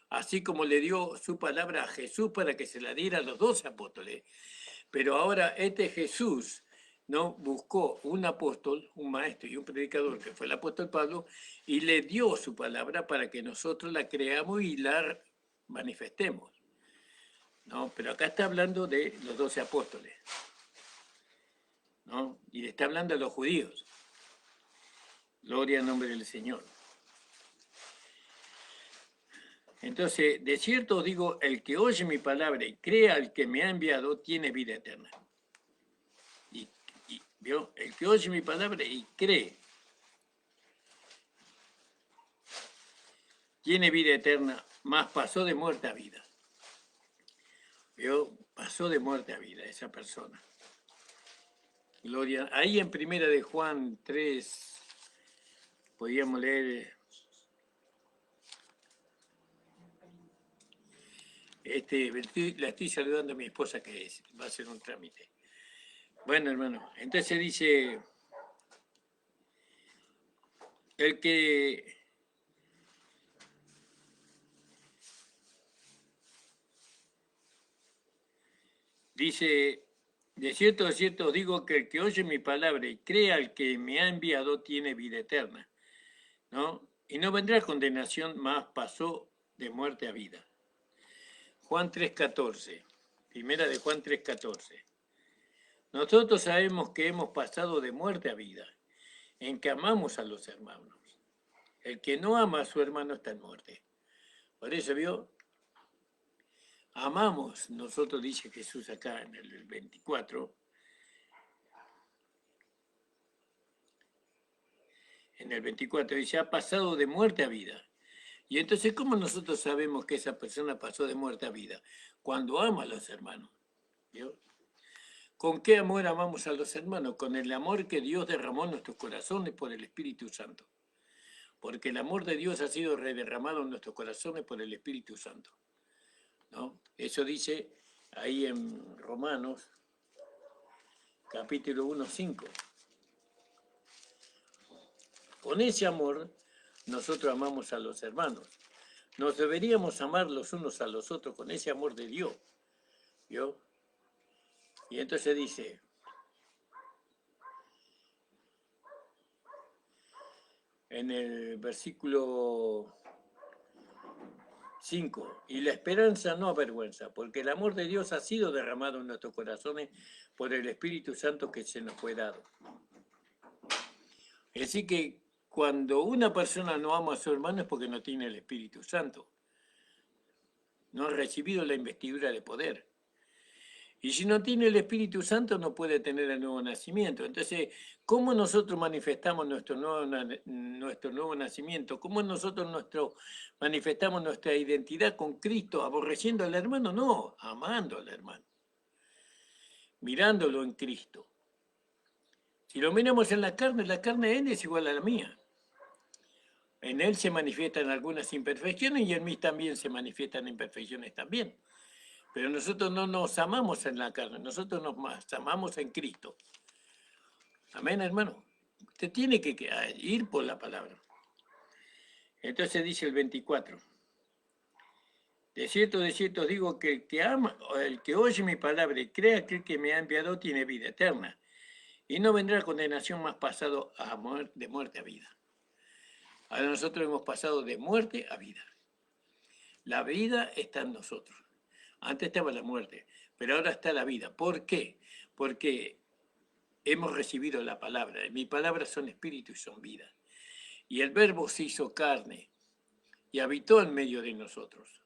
así como le dio su palabra a Jesús para que se la diera a los 12 apóstoles. Pero ahora este Jesús, ¿no? Buscó un apóstol, un maestro y un predicador, que fue el apóstol Pablo, y le dio su palabra para que nosotros la creamos y la manifestemos, ¿no? Pero acá está hablando de los 12 apóstoles, ¿no? Y le está hablando a los judíos. Gloria al nombre del Señor. Entonces, de cierto os digo, el que oye mi palabra y crea al que me ha enviado, tiene vida eterna. ¿Vio? El que oye mi palabra y cree, tiene vida eterna, más pasó de muerte a vida. ¿Vio? Pasó de muerte a vida esa persona. Gloria. Ahí en primera de Juan 3, podíamos leer... la estoy saludando a mi esposa que va a hacer un trámite. Bueno, hermano, entonces dice, el que dice, de cierto digo que el que oye mi palabra y crea al que me ha enviado tiene vida eterna, ¿no? Y no vendrá condenación, más pasó de muerte a vida. Juan 3:14, primera de Juan 3:14. Nosotros sabemos que hemos pasado de muerte a vida, en que amamos a los hermanos. El que no ama a su hermano está en muerte. Por eso, ¿vio? Amamos, nosotros dice Jesús acá en el 24, en el 24 dice, ha pasado de muerte a vida. Y entonces, ¿cómo nosotros sabemos que esa persona pasó de muerte a vida? Cuando ama a los hermanos. ¿Vio? ¿Con qué amor amamos a los hermanos? Con el amor que Dios derramó en nuestros corazones por el Espíritu Santo. Porque el amor de Dios ha sido rederramado en nuestros corazones por el Espíritu Santo, ¿no? Eso dice ahí en Romanos, capítulo 1:5. Con ese amor nosotros amamos a los hermanos. Nos deberíamos amar los unos a los otros con ese amor de Dios, ¿vio? Y entonces dice, en el versículo 5, y la esperanza no avergüenza, porque el amor de Dios ha sido derramado en nuestros corazones por el Espíritu Santo que se nos fue dado. Es decir que cuando una persona no ama a su hermano es porque no tiene el Espíritu Santo. No ha recibido la investidura de poder. Y si no tiene el Espíritu Santo no puede tener el nuevo nacimiento. Entonces, ¿cómo nosotros manifestamos nuestro nuevo nacimiento? ¿Cómo nosotros manifestamos nuestra identidad con Cristo? ¿Aborreciendo al hermano? No, amando al hermano. Mirándolo en Cristo. Si lo miramos en la carne de Él es igual a la mía. En Él se manifiestan algunas imperfecciones y en mí también se manifiestan imperfecciones también. Pero nosotros no nos amamos en la carne, nosotros nos amamos en Cristo. Amén, hermano. Usted tiene que ir por la palabra. Entonces dice el 24. De cierto digo que el que oye mi palabra y crea que el que me ha enviado tiene vida eterna. Y no vendrá condenación, más pasado de muerte a vida. Ahora nosotros hemos pasado de muerte a vida. La vida está en nosotros. Antes estaba la muerte, pero ahora está la vida. ¿Por qué? Porque hemos recibido la palabra. Mi palabra son espíritu y son vida. y el Verbo se hizo carne y habitó en medio de nosotros.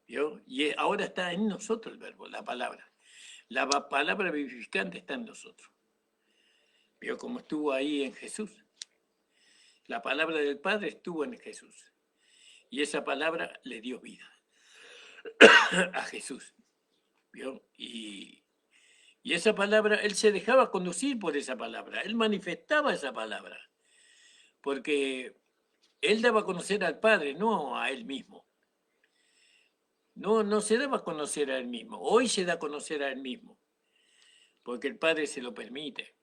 ¿Vio? Y ahora está en nosotros el Verbo, la palabra. La palabra vivificante está en nosotros. ¿Vio? Como estuvo ahí en Jesús. La palabra del Padre estuvo en Jesús. Y esa palabra le dio vida a Jesús. ¿Vio? Y esa palabra, él se dejaba conducir por esa palabra. Él manifestaba esa palabra. Porque él daba a conocer al Padre, no a él mismo. No se daba a conocer a él mismo. Hoy se da a conocer a él mismo. Porque el Padre se lo permite.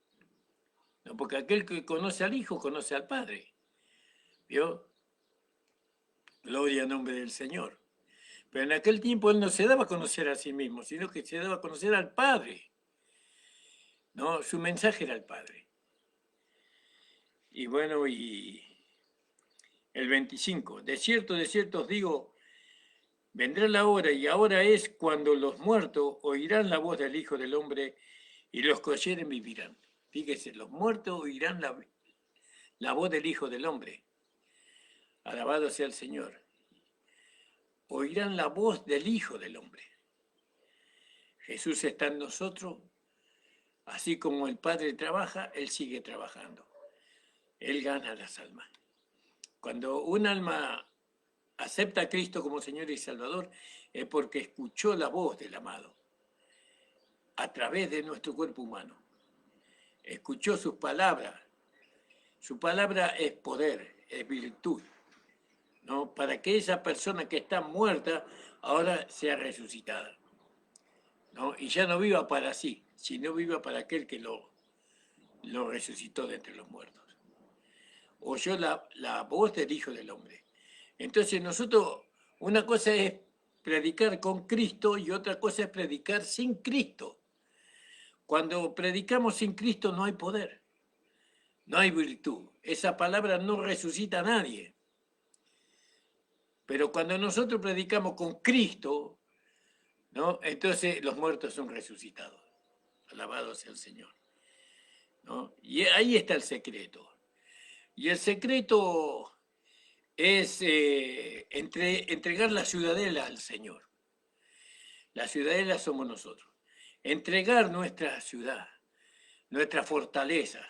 No, porque aquel que conoce al Hijo conoce al Padre. ¿Vio? Gloria al nombre del Señor. Pero en aquel tiempo él no se daba a conocer a sí mismo, sino que se daba a conocer al Padre. ¿No? Su mensaje era el Padre. Y bueno, y el 25. De cierto os digo, vendrá la hora, y ahora es cuando los muertos oirán la voz del Hijo del Hombre, y los que oyeren vivirán. Fíjese, los muertos oirán la voz del Hijo del Hombre. Alabado sea el Señor. Oirán la voz del Hijo del Hombre. Jesús está en nosotros, así como el Padre trabaja, Él sigue trabajando. Él gana las almas. Cuando un alma acepta a Cristo como Señor y Salvador, es porque escuchó la voz del amado a través de nuestro cuerpo humano. Escuchó sus palabras. Su palabra es poder, es virtud, ¿no? Para que esa persona que está muerta ahora sea resucitada, ¿no? Y ya no viva para sí, sino viva para aquel que lo resucitó de entre los muertos. Oyó la voz del Hijo del Hombre. Entonces nosotros, una cosa es predicar con Cristo y otra cosa es predicar sin Cristo. Cuando predicamos sin Cristo no hay poder, no hay virtud. Esa palabra no resucita a nadie. Pero cuando nosotros predicamos con Cristo, ¿no? Entonces los muertos son resucitados. Alabado sea el Señor, ¿no? Y ahí está el secreto. Y el secreto es entregar la ciudadela al Señor. La ciudadela somos nosotros. Entregar nuestra ciudad, nuestra fortaleza,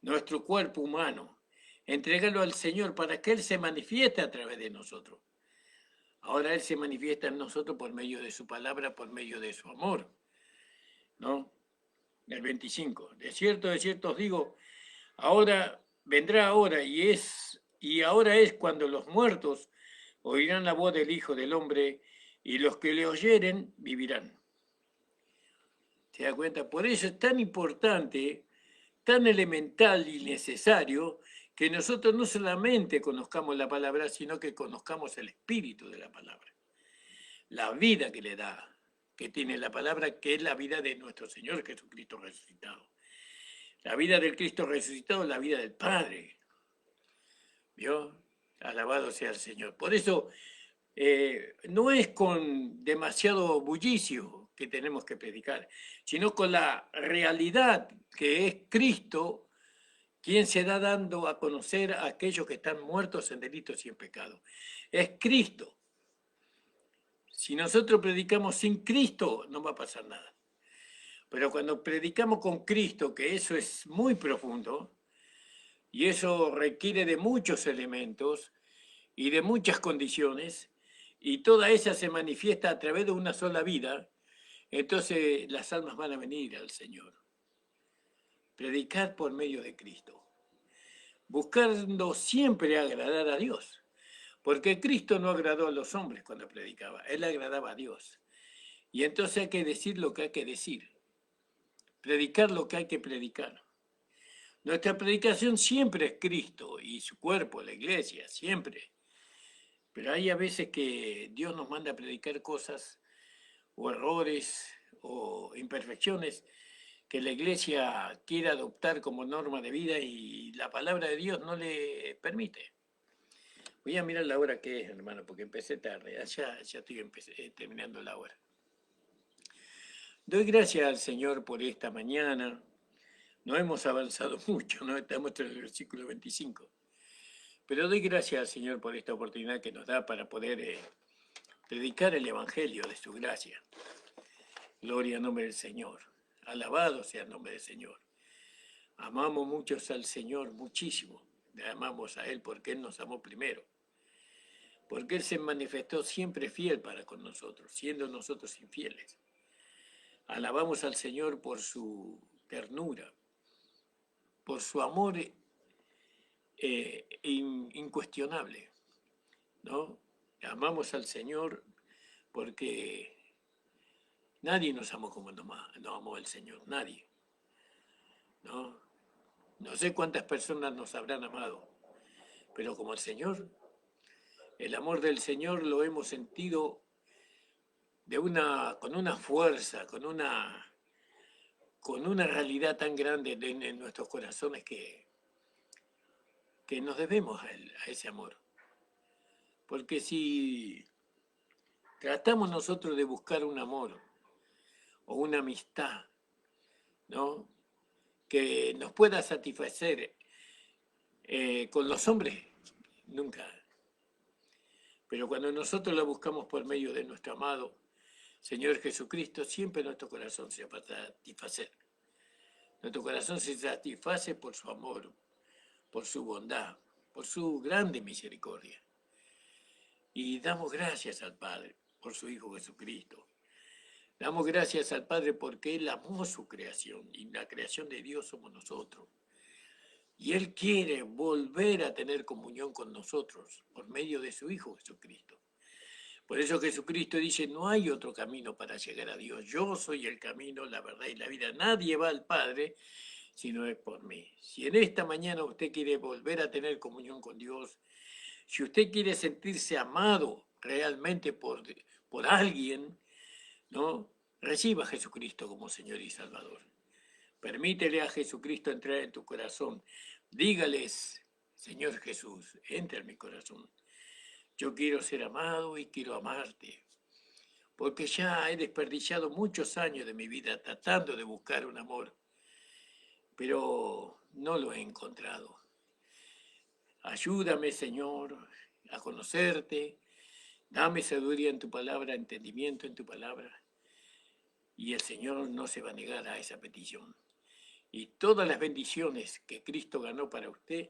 nuestro cuerpo humano, entregarlo al Señor para que Él se manifieste a través de nosotros. Ahora Él se manifiesta en nosotros por medio de su palabra, por medio de su amor, ¿no? El 25. De cierto os digo, ahora vendrá ahora y ahora es cuando los muertos oirán la voz del Hijo del Hombre y los que le oyeren vivirán. ¿Se da cuenta? Por eso es tan importante, tan elemental y necesario que nosotros no solamente conozcamos la palabra, sino que conozcamos el espíritu de la palabra, la vida que le da, que tiene la palabra, que es la vida de nuestro Señor Jesucristo resucitado. La vida del Cristo resucitado es la vida del Padre. ¿Vio? Alabado sea el Señor. Por eso no es con demasiado bullicio que tenemos que predicar, sino con la realidad que es Cristo quien se da dando a conocer a aquellos que están muertos en delitos y en pecados. Es Cristo. Si nosotros predicamos sin Cristo, no va a pasar nada. Pero cuando predicamos con Cristo, que eso es muy profundo, y eso requiere de muchos elementos y de muchas condiciones, y toda esa se manifiesta a través de una sola vida, entonces las almas van a venir al Señor. Predicar por medio de Cristo, buscando siempre agradar a Dios, porque Cristo no agradó a los hombres cuando predicaba, Él agradaba a Dios. Y entonces hay que decir lo que hay que decir, predicar lo que hay que predicar. Nuestra predicación siempre es Cristo y su cuerpo, la iglesia, siempre. Pero hay a veces que Dios nos manda a predicar cosas o errores o imperfecciones que la iglesia quiere adoptar como norma de vida y la palabra de Dios no le permite. Voy a mirar la hora que es, hermano, porque empecé tarde. Ya estoy terminando la hora. Doy gracias al Señor por esta mañana. No hemos avanzado mucho, ¿no? Estamos en el versículo 25. Pero doy gracias al Señor por esta oportunidad que nos da para poder predicar el Evangelio de su gracia. Gloria al nombre del Señor. Alabado sea el nombre del Señor. Amamos muchos al Señor, muchísimo. Le amamos a Él porque Él nos amó primero. Porque Él se manifestó siempre fiel para con nosotros, siendo nosotros infieles. Alabamos al Señor por su ternura, por su amor incuestionable, ¿no? Amamos al Señor porque nadie nos amó como nos amó el Señor, nadie, ¿no? No sé cuántas personas nos habrán amado, pero como el Señor, el amor del Señor lo hemos sentido con una fuerza, con una realidad tan grande en nuestros corazones que nos debemos a ese amor. Porque si tratamos nosotros de buscar un amor o una amistad, ¿no?, que nos pueda satisfacer con los hombres, nunca. Pero cuando nosotros la buscamos por medio de nuestro amado Señor Jesucristo, siempre nuestro corazón se va a satisfacer. Nuestro corazón se satisface por su amor, por su bondad, por su grande misericordia. Y damos gracias al Padre por su Hijo Jesucristo. Damos gracias al Padre porque Él amó su creación y la creación de Dios somos nosotros. Y Él quiere volver a tener comunión con nosotros por medio de su Hijo Jesucristo. Por eso Jesucristo dice, no hay otro camino para llegar a Dios. Yo soy el camino, la verdad y la vida. Nadie va al Padre si no es por mí. Si en esta mañana usted quiere volver a tener comunión con Dios, si usted quiere sentirse amado realmente por alguien, ¿no?, reciba a Jesucristo como Señor y Salvador. Permítele a Jesucristo entrar en tu corazón. Dígales, Señor Jesús, entra en mi corazón. Yo quiero ser amado y quiero amarte, porque ya he desperdiciado muchos años de mi vida tratando de buscar un amor, pero no lo he encontrado. Ayúdame, Señor, a conocerte. Dame sabiduría en tu palabra, entendimiento en tu palabra. Y el Señor no se va a negar a esa petición. Y todas las bendiciones que Cristo ganó para usted,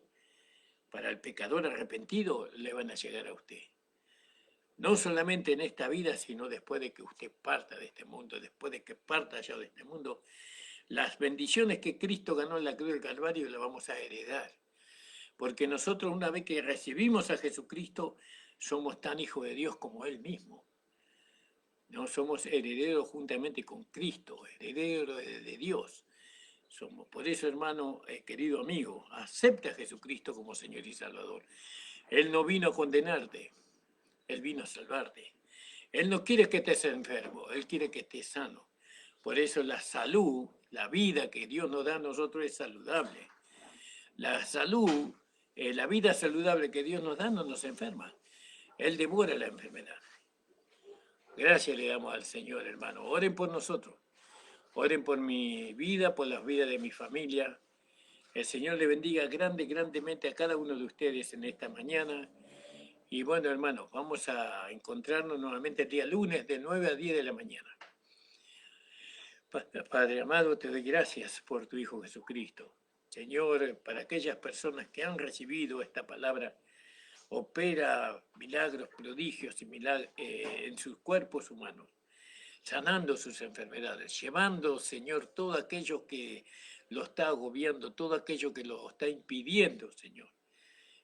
para el pecador arrepentido, le van a llegar a usted. No solamente en esta vida, sino después de que usted parta de este mundo, después de que parta ya de este mundo, las bendiciones que Cristo ganó en la cruz del Calvario las vamos a heredar. Porque nosotros, una vez que recibimos a Jesucristo, somos tan hijos de Dios como Él mismo. No somos herederos juntamente con Cristo, herederos de Dios. Somos. Por eso, hermano, querido amigo, acepta a Jesucristo como Señor y Salvador. Él no vino a condenarte, Él vino a salvarte. Él no quiere que estés enfermo, Él quiere que estés sano. Por eso la salud, la vida que Dios nos da a nosotros es saludable. La salud, la vida saludable que Dios nos da no nos enferma. Él devora la enfermedad. Gracias le damos al Señor, hermano. Oren por nosotros. Oren por mi vida, por las vidas de mi familia. El Señor le bendiga grandemente a cada uno de ustedes en esta mañana. Y bueno, hermanos, vamos a encontrarnos nuevamente el día lunes de 9 a 10 de la mañana. Padre amado, te doy gracias por tu Hijo Jesucristo. Señor, para aquellas personas que han recibido esta palabra, opera milagros, prodigios y en sus cuerpos humanos, sanando sus enfermedades, llevando, Señor, todo aquello que lo está agobiando, todo aquello que lo está impidiendo, Señor.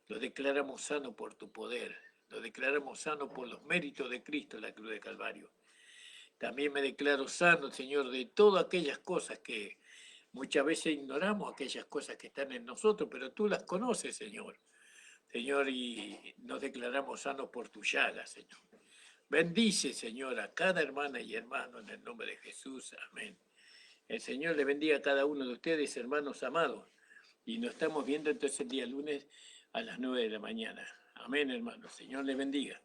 Lo declaramos sano por tu poder, lo declaramos sano por los méritos de Cristo en la cruz de Calvario. También me declaro sano, Señor, de todas aquellas cosas que muchas veces ignoramos, aquellas cosas que están en nosotros, pero tú las conoces, Señor. Señor, y nos declaramos sanos por tu llaga, Señor. Bendice, Señor, a cada hermana y hermano en el nombre de Jesús. Amén. El Señor le bendiga a cada uno de ustedes, hermanos amados. Y nos estamos viendo entonces el día lunes a las 9 de la mañana. Amén, hermanos. Señor le bendiga.